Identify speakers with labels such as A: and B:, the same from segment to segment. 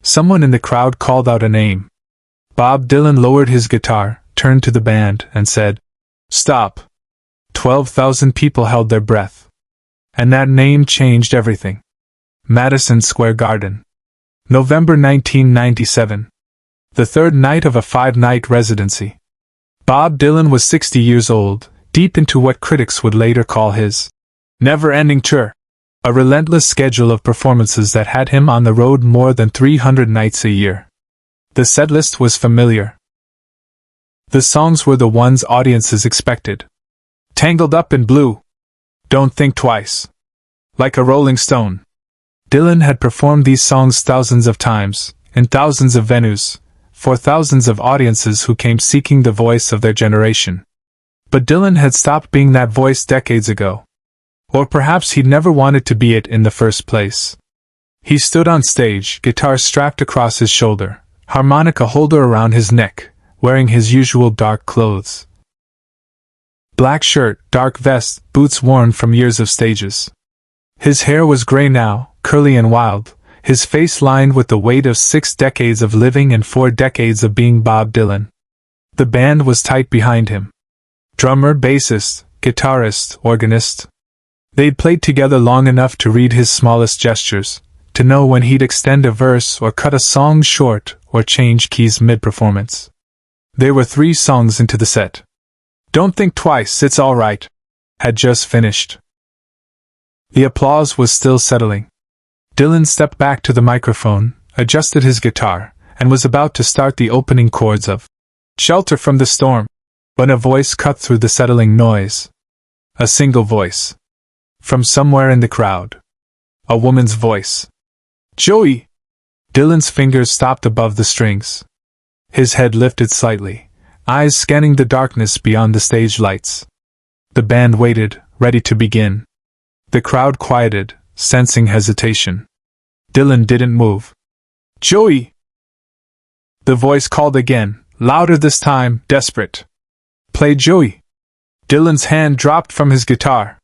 A: Someone in the crowd called out a name. Bob Dylan lowered his guitar, turned to the band, and said, "Stop." 12,000 people held their breath. And that name changed everything. Madison Square Garden. November 1997. The third night of a 5-night residency. Bob Dylan was 60 years old, deep into what critics would later call his never-ending tour, a relentless schedule of performances that had him on the road more than 300 nights a year. The setlist was familiar. The songs were the ones audiences expected. Tangled Up in Blue. Don't Think Twice. Like a Rolling Stone. Dylan had performed these songs thousands of times, in thousands of venues, for thousands of audiences who came seeking the voice of their generation. But Dylan had stopped being that voice decades ago. Or perhaps he'd never wanted to be it in the first place. He stood on stage, guitar strapped across his shoulder, harmonica holder around his neck, wearing his usual dark clothes. Black shirt, dark vest, boots worn from years of stages. His hair was gray now, curly and wild, his face lined with the weight of 6 decades of living and 4 decades of being Bob Dylan. The band was tight behind him. Drummer, bassist, guitarist, organist. They'd played together long enough to read his smallest gestures, to know when he'd extend a verse or cut a song short or change keys mid-performance. There were 3 songs into the set. Don't Think Twice, It's All Right had just finished. The applause was still settling. Dylan stepped back to the microphone, adjusted his guitar, and was about to start the opening chords of Shelter from the Storm, when a voice cut through the settling noise. A single voice. From somewhere in the crowd. A woman's voice. "Joey!" Dylan's fingers stopped above the strings. His head lifted slightly, eyes scanning the darkness beyond the stage lights. The band waited, ready to begin. The crowd quieted, sensing hesitation. Dylan didn't move. "Joey!" The voice called again, louder this time, desperate. "Play Joey!" Dylan's hand dropped from his guitar.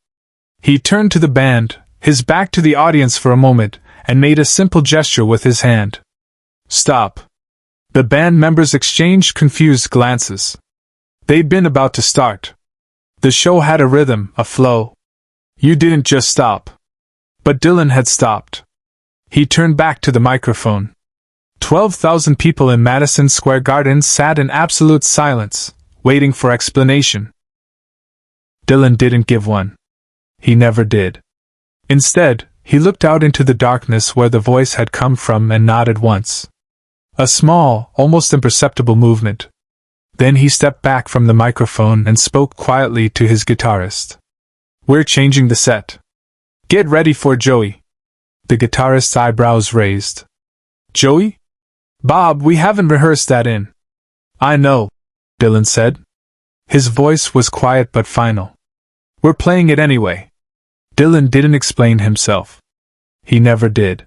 A: He turned to the band, his back to the audience for a moment, and made a simple gesture with his hand. "Stop." The band members exchanged confused glances. They'd been about to start. The show had a rhythm, a flow. You didn't just stop. But Dylan had stopped. He turned back to the microphone. 12,000 people in Madison Square Garden sat in absolute silence, waiting for explanation. Dylan didn't give one. He never did. Instead, he looked out into the darkness where the voice had come from and nodded once. A small, almost imperceptible movement. Then he stepped back from the microphone and spoke quietly to his guitarist. "We're changing the set. Get ready for Joey." The guitarist's eyebrows raised. "Joey? Bob, we haven't rehearsed that in." "I know," Dylan said. His voice was quiet but final. "We're playing it anyway." Dylan didn't explain himself. He never did.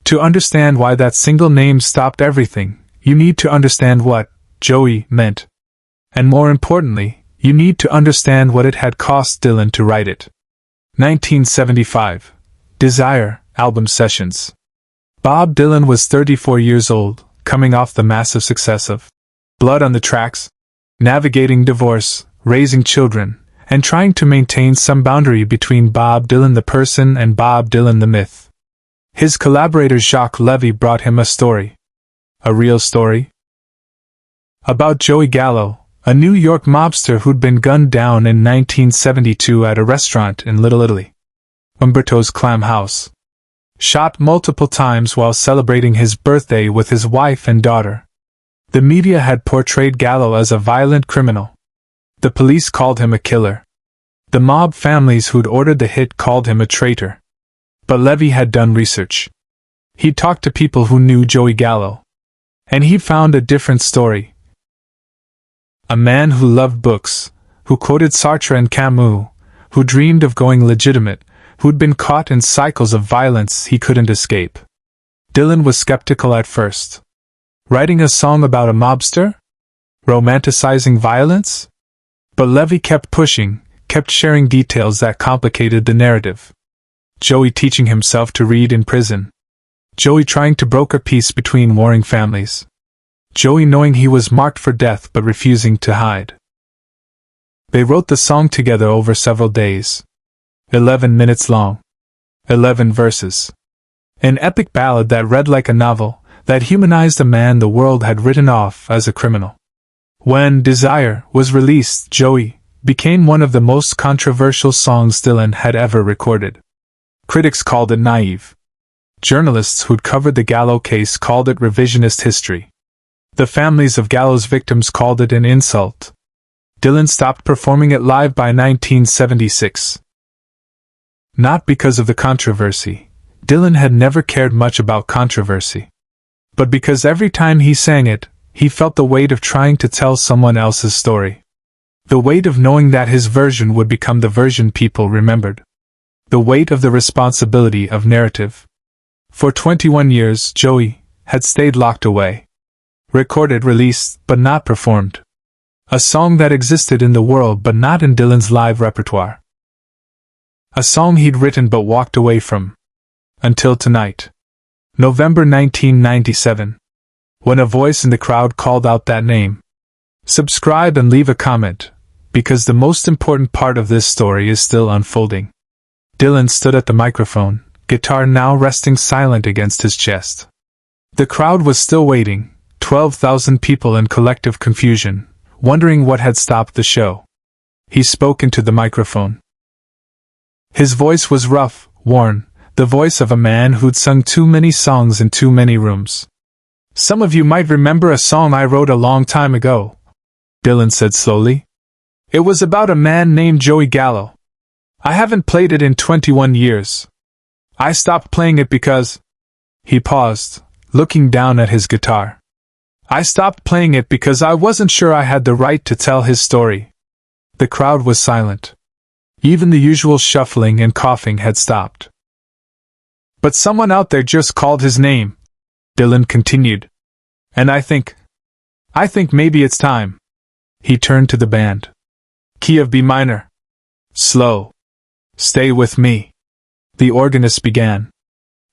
A: To understand why that single name stopped everything, you need to understand what Joey meant. And more importantly, you need to understand what it had cost Dylan to write it. 1975. Desire, album sessions. Bob Dylan was 34 years old, coming off the massive success of Blood on the Tracks, navigating divorce, raising children, and trying to maintain some boundary between Bob Dylan the person and Bob Dylan the myth. His collaborator Jacques Levy brought him a story. A real story? About Joey Gallo, a New York mobster who'd been gunned down in 1972 at a restaurant in Little Italy. Umberto's Clam House. Shot multiple times while celebrating his birthday with his wife and daughter. The media had portrayed Gallo as a violent criminal. The police called him a killer. The mob families who'd ordered the hit called him a traitor. But Levy had done research. He'd talked to people who knew Joey Gallo. And he found a different story. A man who loved books, who quoted Sartre and Camus, who dreamed of going legitimate, who'd been caught in cycles of violence he couldn't escape. Dylan was skeptical at first. Writing a song about a mobster? Romanticizing violence? But Levy kept pushing, kept sharing details that complicated the narrative. Joey teaching himself to read in prison. Joey trying to broker peace between warring families. Joey knowing he was marked for death but refusing to hide. They wrote the song together over several days. 11 minutes long. 11 verses. An epic ballad that read like a novel, that humanized a man the world had written off as a criminal. When Desire was released, Joey became one of the most controversial songs Dylan had ever recorded. Critics called it naive. Journalists who'd covered the Gallo case called it revisionist history. The families of Gallo's victims called it an insult. Dylan stopped performing it live by 1976. Not because of the controversy. Dylan had never cared much about controversy. But because every time he sang it, he felt the weight of trying to tell someone else's story. The weight of knowing that his version would become the version people remembered. The weight of the responsibility of narrative. For 21 years, Joey had stayed locked away. Recorded, released, but not performed. A song that existed in the world but not in Dylan's live repertoire. A song he'd written but walked away from. Until tonight. November 1997. When a voice in the crowd called out that name. Subscribe and leave a comment, because the most important part of this story is still unfolding. Dylan stood at the microphone, guitar now resting silent against his chest. The crowd was still waiting, 12,000 people in collective confusion, wondering what had stopped the show. He spoke into the microphone. His voice was rough, worn, the voice of a man who'd sung too many songs in too many rooms. Some of you might remember a song I wrote a long time ago, Dylan said slowly. It was about a man named Joey Gallo. I haven't played it in 21 years. I stopped playing it because... He paused, looking down at his guitar. I stopped playing it because I wasn't sure I had the right to tell his story. The crowd was silent. Even the usual shuffling and coughing had stopped. But someone out there just called his name, Dylan continued. And I think maybe it's time. He turned to the band. Key of B minor. Slow. Stay with me. The organist began.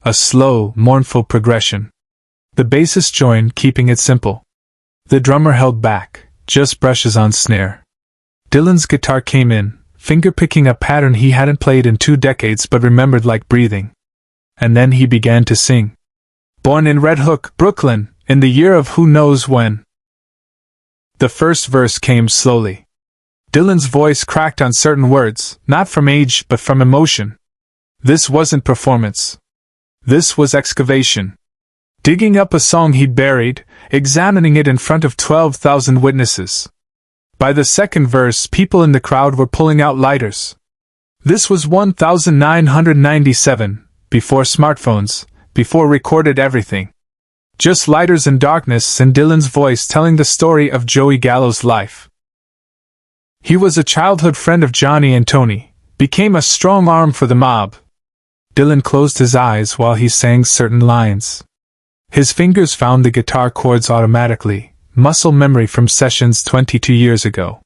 A: A slow, mournful progression. The bassist joined, keeping it simple. The drummer held back, just brushes on snare. Dylan's guitar came in, finger-picking a pattern he hadn't played in 2 decades but remembered like breathing. And then he began to sing. Born in Red Hook, Brooklyn, in the year of who knows when. The first verse came slowly. Dylan's voice cracked on certain words, not from age but from emotion. This wasn't performance. This was excavation. Digging up a song he'd buried, examining it in front of 12,000 witnesses. By the second verse, people in the crowd were pulling out lighters. This was 1997, before smartphones, before recorded everything. Just lighters and darkness and Dylan's voice telling the story of Joey Gallo's life. He was a childhood friend of Johnny and Tony, became a strong arm for the mob. Dylan closed his eyes while he sang certain lines. His fingers found the guitar chords automatically, muscle memory from sessions 22 years ago.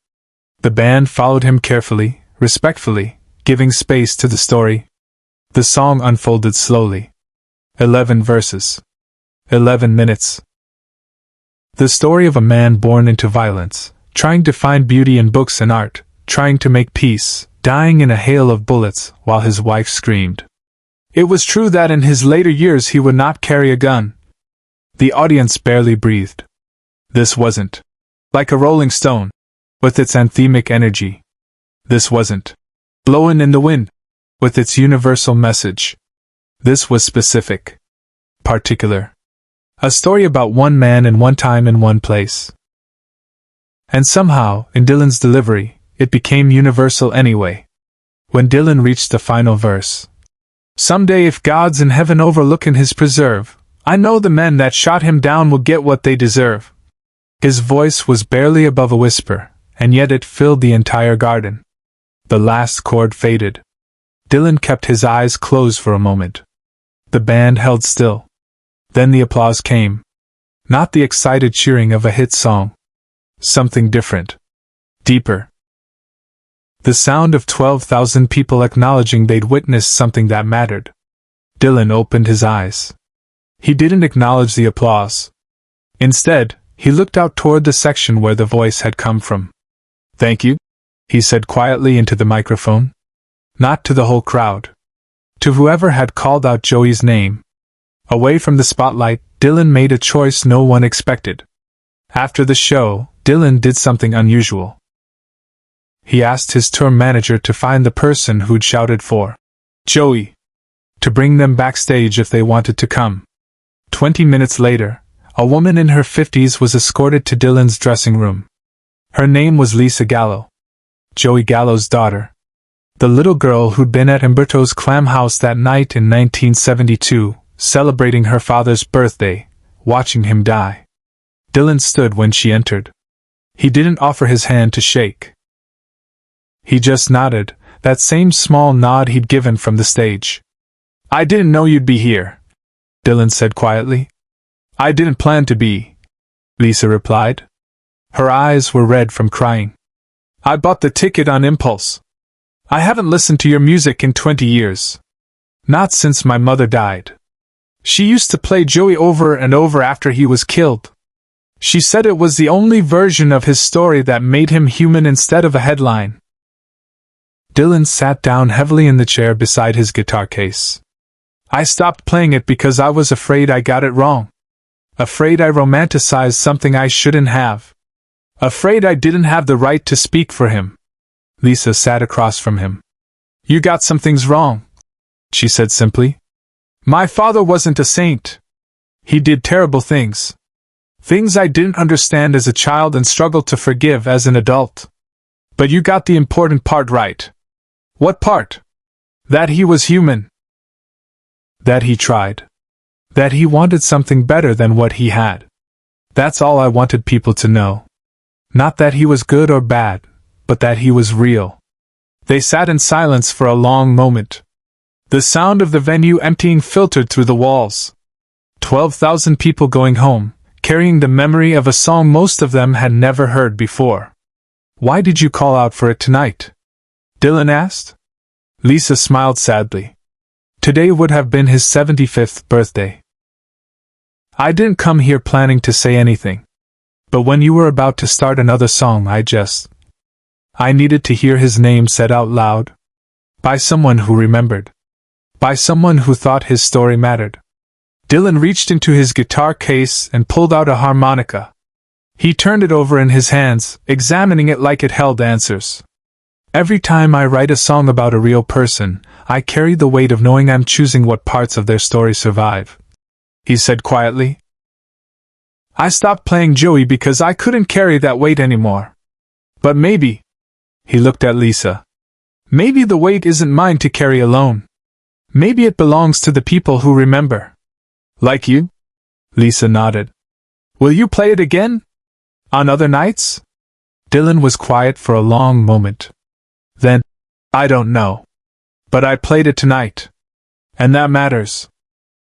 A: The band followed him carefully, respectfully, giving space to the story. The song unfolded slowly. 11 verses. 11 minutes. The story of a man born into violence, trying to find beauty in books and art, trying to make peace, dying in a hail of bullets while his wife screamed. It was true that in his later years he would not carry a gun. The audience barely breathed. This wasn't like a Rolling Stone, with its anthemic energy. This wasn't Blowin' in the Wind, with its universal message. This was specific. Particular. A story about one man in one time in one place. And somehow, in Dylan's delivery, it became universal anyway. When Dylan reached the final verse. Someday if God's in heaven overlooking his preserve, I know the men that shot him down will get what they deserve. His voice was barely above a whisper, and yet it filled the entire garden. The last chord faded. Dylan kept his eyes closed for a moment. The band held still. Then the applause came. Not the excited cheering of a hit song. Something different. Deeper. The sound of 12,000 people acknowledging they'd witnessed something that mattered. Dylan opened his eyes. He didn't acknowledge the applause. Instead, he looked out toward the section where the voice had come from. "Thank you," he said quietly into the microphone. Not to the whole crowd. To whoever had called out Joey's name. Away from the spotlight, Dylan made a choice no one expected. After the show, Dylan did something unusual. He asked his tour manager to find the person who'd shouted for Joey, to bring them backstage if they wanted to come. 20 minutes later, a woman in her 50s was escorted to Dylan's dressing room. Her name was Lisa Gallo, Joey Gallo's daughter. The little girl who'd been at Umberto's clam house that night in 1972, celebrating her father's birthday, watching him die. Dylan stood when she entered. He didn't offer his hand to shake. He just nodded, that same small nod he'd given from the stage. "I didn't know you'd be here," Dylan said quietly. "I didn't plan to be," Lisa replied. Her eyes were red from crying. "I bought the ticket on impulse. I haven't listened to your music in 20 years. Not since my mother died. She used to play Joey over and over after he was killed. She said it was the only version of his story that made him human instead of a headline." Dylan sat down heavily in the chair beside his guitar case. "I stopped playing it because I was afraid I got it wrong. Afraid I romanticized something I shouldn't have. Afraid I didn't have the right to speak for him." Lisa sat across from him. "You got some things wrong," she said simply. "My father wasn't a saint. He did terrible things. Things I didn't understand as a child and struggled to forgive as an adult. But you got the important part right." "What part?" "That he was human. That he tried. That he wanted something better than what he had. That's all I wanted people to know. Not that he was good or bad, but that he was real." They sat in silence for a long moment. The sound of the venue emptying filtered through the walls. 12,000 people going home, carrying the memory of a song most of them had never heard before. "Why did you call out for it tonight?" Dylan asked. Lisa smiled sadly. Today would have been his 75th birthday. "I didn't come here planning to say anything. But when you were about to start another song I needed to hear his name said out loud. By someone who remembered. By someone who thought his story mattered." Dylan reached into his guitar case and pulled out a harmonica. He turned it over in his hands, examining it like it held answers. "Every time I write a song about a real person, I carry the weight of knowing I'm choosing what parts of their story survive," he said quietly. "I stopped playing Joey because I couldn't carry that weight anymore. But maybe," he looked at Lisa, "maybe the weight isn't mine to carry alone. Maybe it belongs to the people who remember. Like you?" Lisa nodded. "Will you play it again? On other nights?" Dylan was quiet for a long moment. Then, "I don't know. But I played it tonight. And that matters."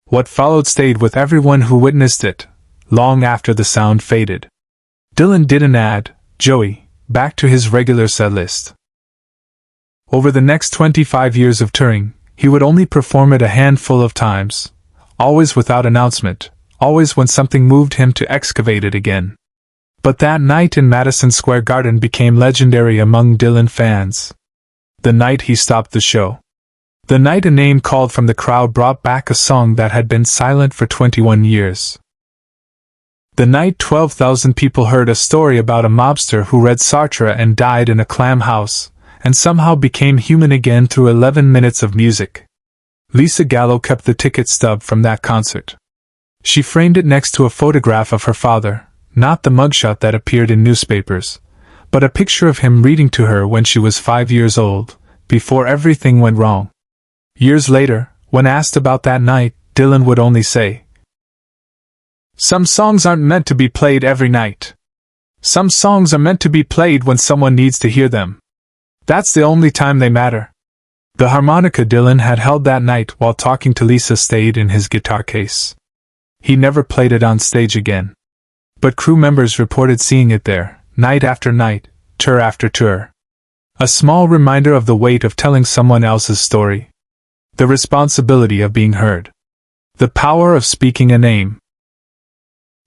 A: What followed stayed with everyone who witnessed it, long after the sound faded. Dylan didn't add Joey back to his regular set list. Over the next 25 years of touring, he would only perform it a handful of times, always without announcement, always when something moved him to excavate it again. But that night in Madison Square Garden became legendary among Dylan fans. The night he stopped the show. The night a name called from the crowd brought back a song that had been silent for 21 years. The night 12,000 people heard a story about a mobster who read Sartre and died in a clam house, and somehow became human again through 11 minutes of music. Lisa Gallo kept the ticket stub from that concert. She framed it next to a photograph of her father, not the mugshot that appeared in newspapers, but a picture of him reading to her when she was 5 years old, before everything went wrong. Years later, when asked about that night, Dylan would only say, "Some songs aren't meant to be played every night. Some songs are meant to be played when someone needs to hear them. That's the only time they matter." The harmonica Dylan had held that night while talking to Lisa stayed in his guitar case. He never played it on stage again. But crew members reported seeing it there, night after night, tour after tour. A small reminder of the weight of telling someone else's story. The responsibility of being heard. The power of speaking a name.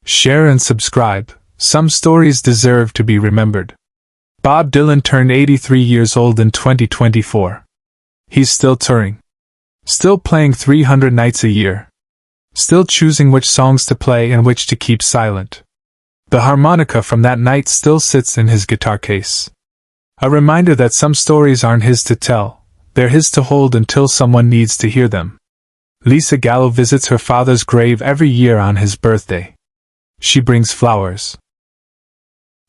A: Share and subscribe. Some stories deserve to be remembered. Bob Dylan turned 83 years old in 2024. He's still touring. Still playing 300 nights a year. Still choosing which songs to play and which to keep silent. The harmonica from that night still sits in his guitar case. A reminder that some stories aren't his to tell, they're his to hold until someone needs to hear them. Lisa Gallo visits her father's grave every year on his birthday. She brings flowers.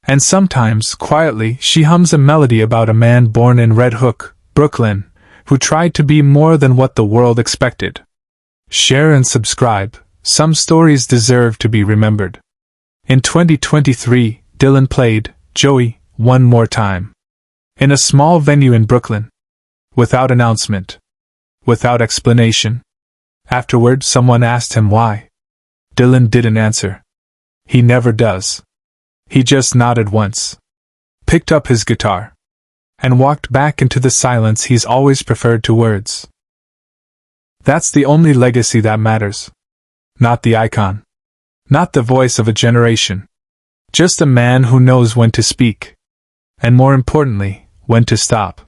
A: And sometimes, quietly, she hums a melody about a man born in Red Hook, Brooklyn, who tried to be more than what the world expected. Share and subscribe. Some stories deserve to be remembered. In 2023, Dylan played Joey one more time. In a small venue in Brooklyn. Without announcement. Without explanation. Afterward, someone asked him why. Dylan didn't answer. He never does. He just nodded once, picked up his guitar, and walked back into the silence he's always preferred to words. That's the only legacy that matters. Not the icon. Not the voice of a generation. Just a man who knows when to speak. And more importantly, when to stop.